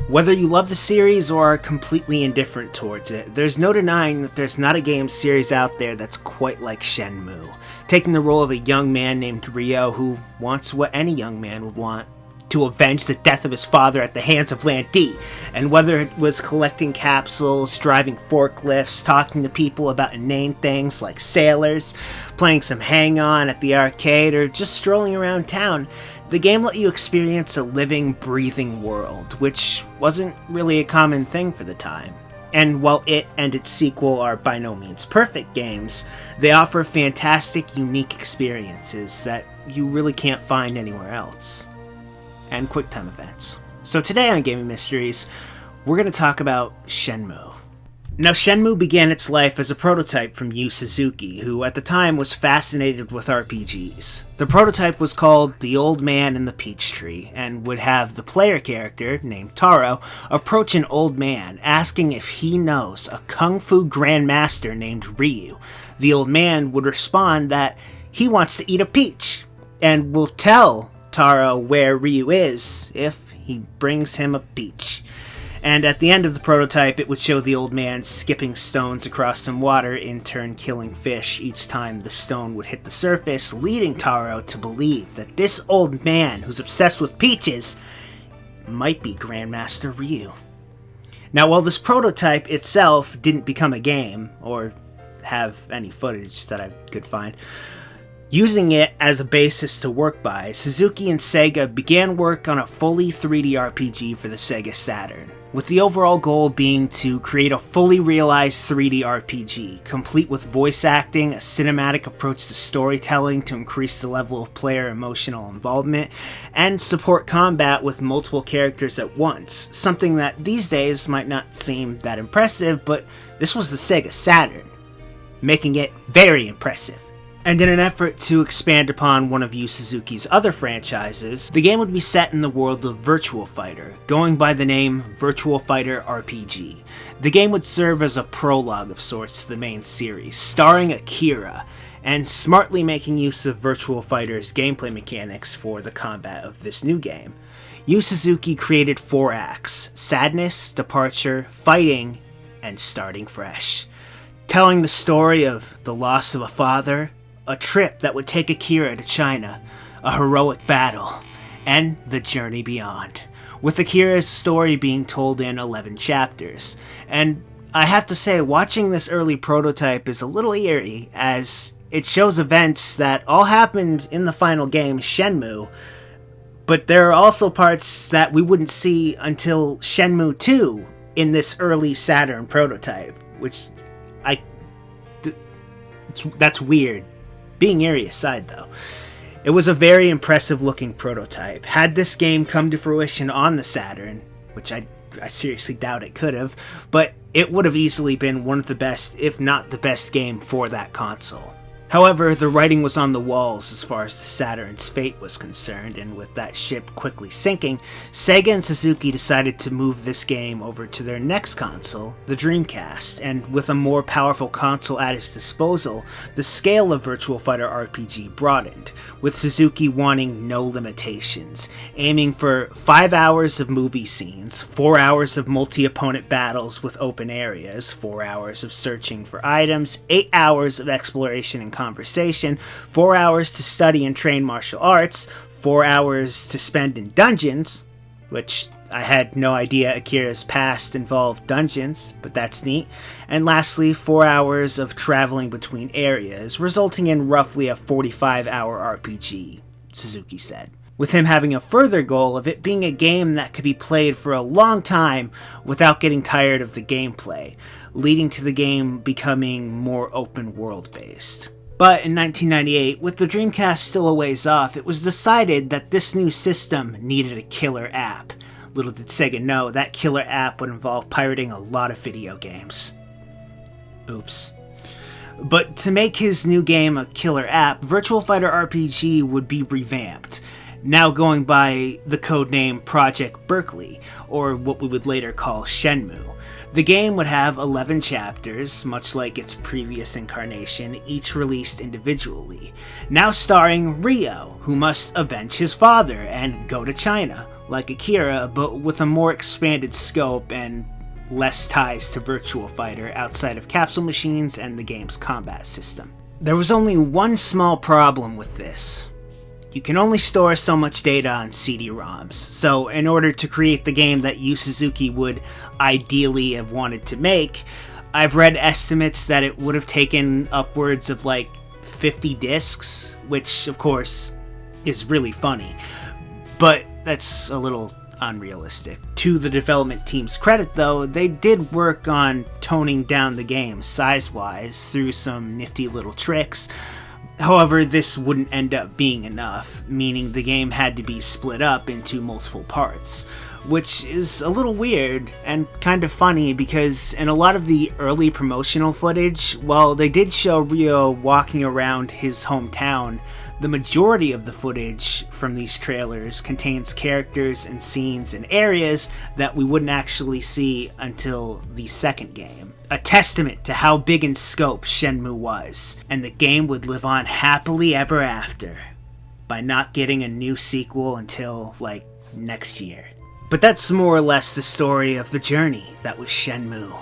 Whether you love the series or are completely indifferent towards it, there's no denying that there's not a game series out there that's quite like Shenmue, taking the role of a young man named Ryo who wants what any young man would want, to avenge the death of his father at the hands of Lan Di. And whether it was collecting capsules, driving forklifts, talking to people about inane things like sailors, playing some hang-on at the arcade, or just strolling around town, the game let you experience a living, breathing world, which wasn't really a common thing for the time. And while it and its sequel are by no means perfect games, they offer fantastic, unique experiences that you really can't find anywhere else. And QuickTime events. So today on Gaming Mysteries, we're going to talk about Shenmue. Now, Shenmue began its life as a prototype from Yu Suzuki, who at the time was fascinated with RPGs. The prototype was called The Old Man and the Peach Tree, and would have the player character, named Taro, approach an old man, asking if he knows a kung fu grandmaster named Ryu. The old man would respond that he wants to eat a peach, and will tell Taro where Ryu is if he brings him a peach. And at the end of the prototype, it would show the old man skipping stones across some water, in turn killing fish each time the stone would hit the surface, leading Taro to believe that this old man who's obsessed with peaches might be Grandmaster Ryu. Now, while this prototype itself didn't become a game, or have any footage that I could find, using it as a basis to work by, Suzuki and Sega began work on a fully 3D RPG for the Sega Saturn, with the overall goal being to create a fully realized 3D RPG, complete with voice acting, a cinematic approach to storytelling to increase the level of player emotional involvement, and support combat with multiple characters at once, something that these days might not seem that impressive, but this was the Sega Saturn, making it very impressive. And in an effort to expand upon one of Yu Suzuki's other franchises, the game would be set in the world of Virtua Fighter, going by the name Virtua Fighter RPG. The game would serve as a prologue of sorts to the main series, starring Akira, and smartly making use of Virtua Fighter's gameplay mechanics for the combat of this new game. Yu Suzuki created 4 acts: sadness, departure, fighting, and starting fresh, telling the story of the loss of a father, a trip that would take Akira to China, a heroic battle, and the journey beyond, with Akira's story being told in 11 chapters. And I have to say, watching this early prototype is a little eerie, as it shows events that all happened in the final game, Shenmue, but there are also parts that we wouldn't see until Shenmue 2 in this early Saturn prototype, which that's weird. Being eerie aside, though, it was a very impressive looking prototype. Had this game come to fruition on the Saturn, which I seriously doubt it could have, but it would have easily been one of the best, if not the best game for that console. However, the writing was on the walls as far as the Saturn's fate was concerned, and with that ship quickly sinking, Sega and Suzuki decided to move this game over to their next console, the Dreamcast, and with a more powerful console at its disposal, the scale of Virtua Fighter RPG broadened, with Suzuki wanting no limitations, aiming for 5 hours of movie scenes, 4 hours of multi-opponent battles with open areas, 4 hours of searching for items, 8 hours of exploration and conversation, 4 hours to study and train martial arts, 4 hours to spend in dungeons, which I had no idea Akira's past involved dungeons, but that's neat, and lastly 4 hours of traveling between areas, resulting in roughly a 45-hour RPG, Suzuki said, with him having a further goal of it being a game that could be played for a long time without getting tired of the gameplay, leading to the game becoming more open world based. But in 1998, with the Dreamcast still a ways off, it was decided that this new system needed a killer app. Little did Sega know that killer app would involve pirating a lot of video games. Oops. But to make his new game a killer app, Virtua Fighter RPG would be revamped, now going by the codename Project Berkeley, or what we would later call Shenmue. The game would have 11 chapters, much like its previous incarnation, each released individually, now starring Ryo, who must avenge his father and go to China, like Akira, but with a more expanded scope and less ties to Virtua Fighter outside of capsule machines and the game's combat system. There was only one small problem with this. You can only store so much data on CD-ROMs, so in order to create the game that Yu Suzuki would ideally have wanted to make, I've read estimates that it would have taken upwards of like 50 discs, which of course is really funny, but that's a little unrealistic. To the development team's credit though, they did work on toning down the game size-wise through some nifty little tricks. However, this wouldn't end up being enough, meaning the game had to be split up into multiple parts, which is a little weird and kind of funny because in a lot of the early promotional footage, while they did show Ryo walking around his hometown, the majority of the footage from these trailers contains characters and scenes and areas that we wouldn't actually see until the second game. A testament to how big in scope Shenmue was, and the game would live on happily ever after by not getting a new sequel until, like, next year. But that's more or less the story of the journey that was Shenmue.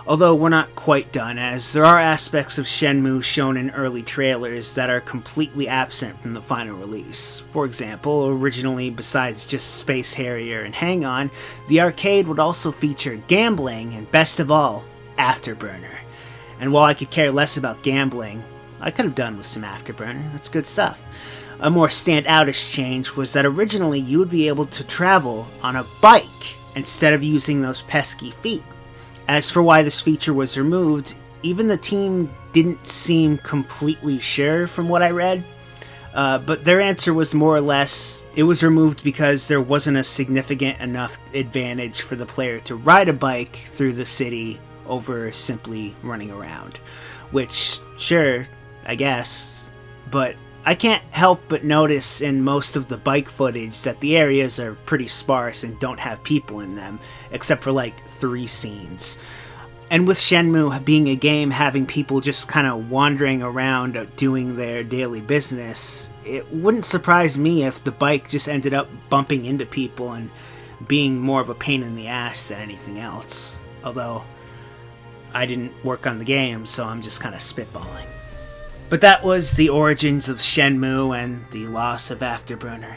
Although we're not quite done, as there are aspects of Shenmue shown in early trailers that are completely absent from the final release. For example, originally, besides just Space Harrier and Hang On, the arcade would also feature gambling and, best of all, Afterburner. And while I could care less about gambling, I could have done with some Afterburner. That's good stuff. A more standoutish change was that originally you would be able to travel on a bike instead of using those pesky feet. As for why this feature was removed, even the team didn't seem completely sure from what I read, but their answer was more or less, it was removed because there wasn't a significant enough advantage for the player to ride a bike through the city over simply running around. Which, sure, I guess, but I can't help but notice in most of the bike footage that the areas are pretty sparse and don't have people in them, except for like 3 scenes. And with Shenmue being a game having people just kind of wandering around doing their daily business, it wouldn't surprise me if the bike just ended up bumping into people and being more of a pain in the ass than anything else. Although, I didn't work on the game, so I'm just kind of spitballing. But that was the origins of Shenmue and the loss of Afterburner.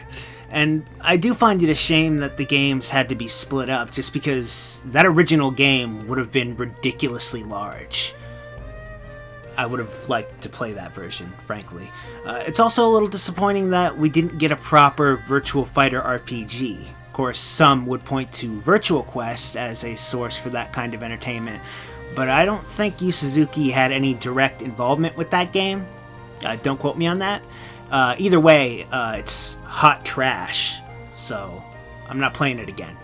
And I do find it a shame that the games had to be split up, just because that original game would have been ridiculously large. I would have liked to play that version, frankly. It's also a little disappointing that we didn't get a proper Virtua Fighter RPG. Of course, some would point to Virtual Quest as a source for that kind of entertainment, but I don't think Yu Suzuki had any direct involvement with that game. Don't quote me on that. Either way, it's hot trash, so I'm not playing it again.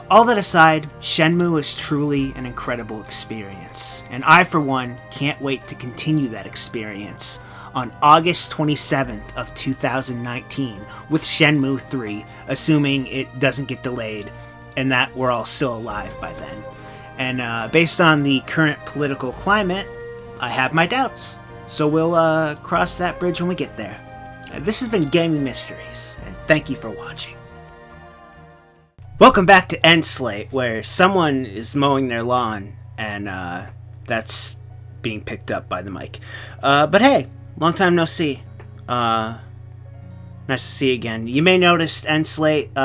All that aside, Shenmue is truly an incredible experience, and I, for one, can't wait to continue that experience on August 27th of 2019 with Shenmue 3, assuming it doesn't get delayed and that we're all still alive by then. And based on the current political climate, I have my doubts. So we'll cross that bridge when we get there. This has been Gaming Mysteries, and thank you for watching. Welcome back to Endslate, where someone is mowing their lawn, and that's being picked up by the mic. But hey, long time no see. Nice to see you again. You may notice Endslate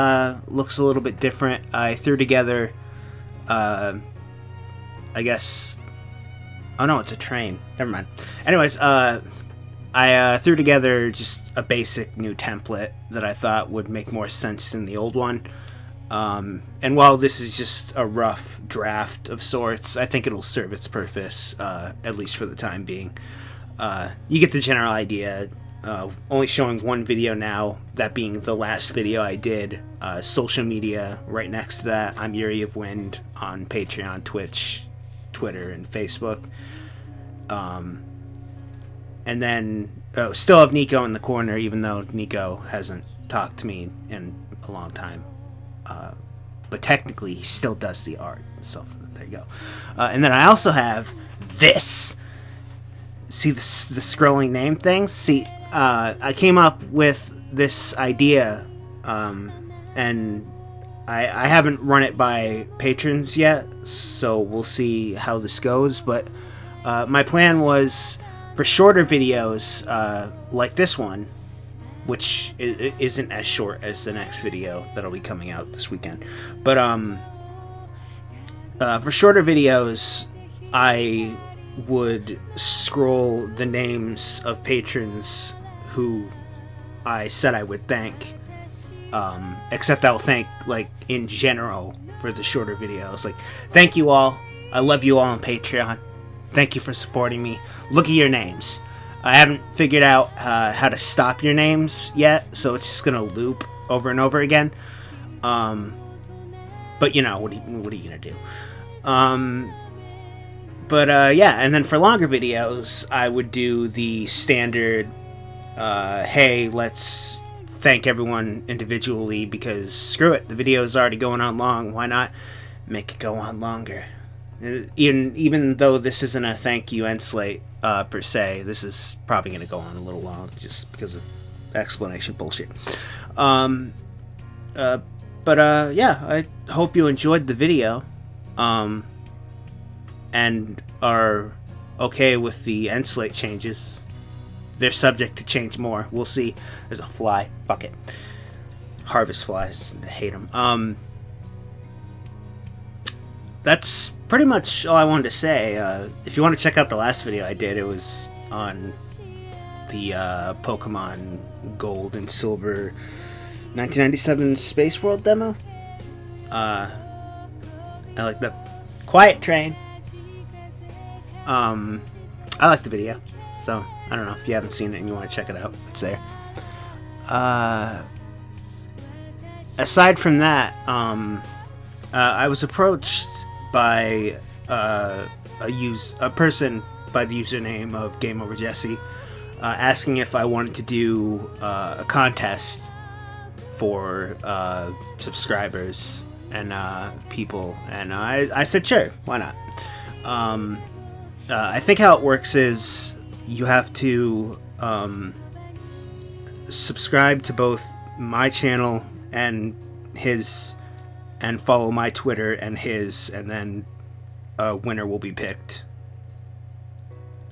looks a little bit different. I threw together... I guess... Oh no, it's a train. Never mind. Anyways, I threw together just a basic new template that I thought would make more sense than the old one. And while this is just a rough draft of sorts, I think it'll serve its purpose, at least for the time being. You get the general idea. Only showing one video now, that being the last video I did. Social media right next to that. I'm Yuri of Wind on Patreon, Twitch, Twitter, and Facebook. And then still have Nico in the corner, even though Nico hasn't talked to me in a long time. But technically he still does the art, so there you go. And then I also have this. See the scrolling name thing? See, I came up with this idea and I haven't run it by patrons yet, so we'll see how this goes. But my plan was for shorter videos like this one, which isn't as short as the next video that'll be coming out this weekend. But for shorter videos, I would scroll the names of patrons who I said I would thank. Except I will thank, like, in general for the shorter videos. Like, thank you all. I love you all on Patreon. Thank you for supporting me. Look at your names. I haven't figured out how to stop your names yet, so it's just gonna loop over and over again. But you know, what are you gonna do? Yeah, and then for longer videos, I would do the standard, hey, let's thank everyone individually, because screw it, the video is already going on long. Why not make it go on longer? Even though this isn't a thank you end slate per se, this is probably going to go on a little long just because of explanation bullshit. Yeah, I hope you enjoyed the video and are okay with the end slate changes. They're subject to change more. We'll see. There's a fly. Fuck it. Harvest flies. I hate them. That's pretty much all I wanted to say. If you want to check out the last video I did, it was on the Pokemon Gold and Silver 1997 Space World demo. I like the Quiet Train. I like the video, so I don't know if you haven't seen it and you want to check it out. It's there. Aside from that, I was approached by a person by the username of Game Over Jesse, asking if I wanted to do a contest for subscribers and people, and I said sure, why not. I think how it works is you have to subscribe to both my channel and his, and follow my Twitter and his, and then a winner will be picked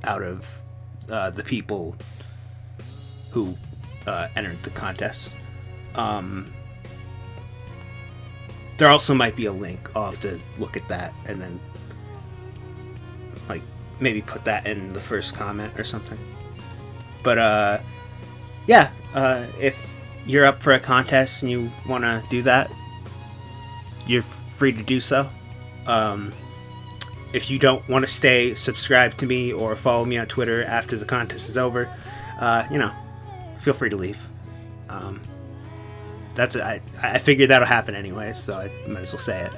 out of the people who entered the contest. There also might be a link. I'll have to look at that and then like maybe put that in the first comment or something. But yeah, if you're up for a contest and you want to do that, you're free to do so. If you don't want to stay subscribed to me or follow me on Twitter after the contest is over, feel free to leave. I figured that'll happen anyway, so I might as well say it.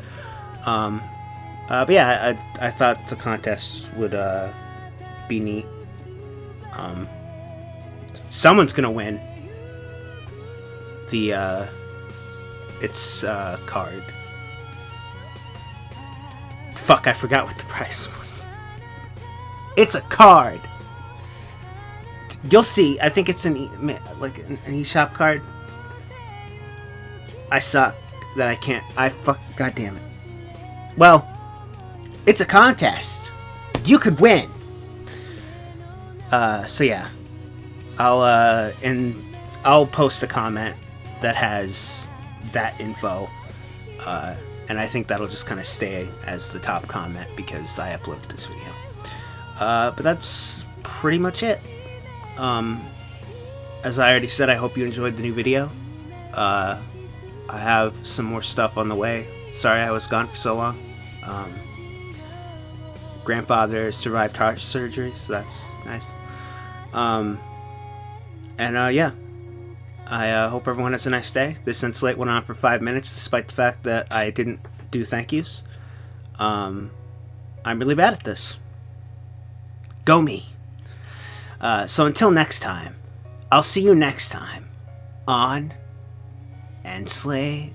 But yeah, I thought the contest would be neat. Someone's gonna win the it's card. Fuck, I forgot what the price was. It's a card. You'll see. I think it's an eShop card. I suck that I can't. God damn it. Well, it's a contest. You could win. So yeah, I'll post a comment that has that info, and I think that'll just kind of stay as the top comment because I uploaded this video. But that's pretty much it. As I already said, I hope you enjoyed the new video. I have some more stuff on the way. Sorry I was gone for so long. Grandfather survived heart surgery, so that's nice. Yeah, I hope everyone has a nice day. This Insulate went on for 5 minutes, despite the fact that I didn't do thank yous. I'm really bad at this. Go me. So until next time, I'll see you next time on Enslate.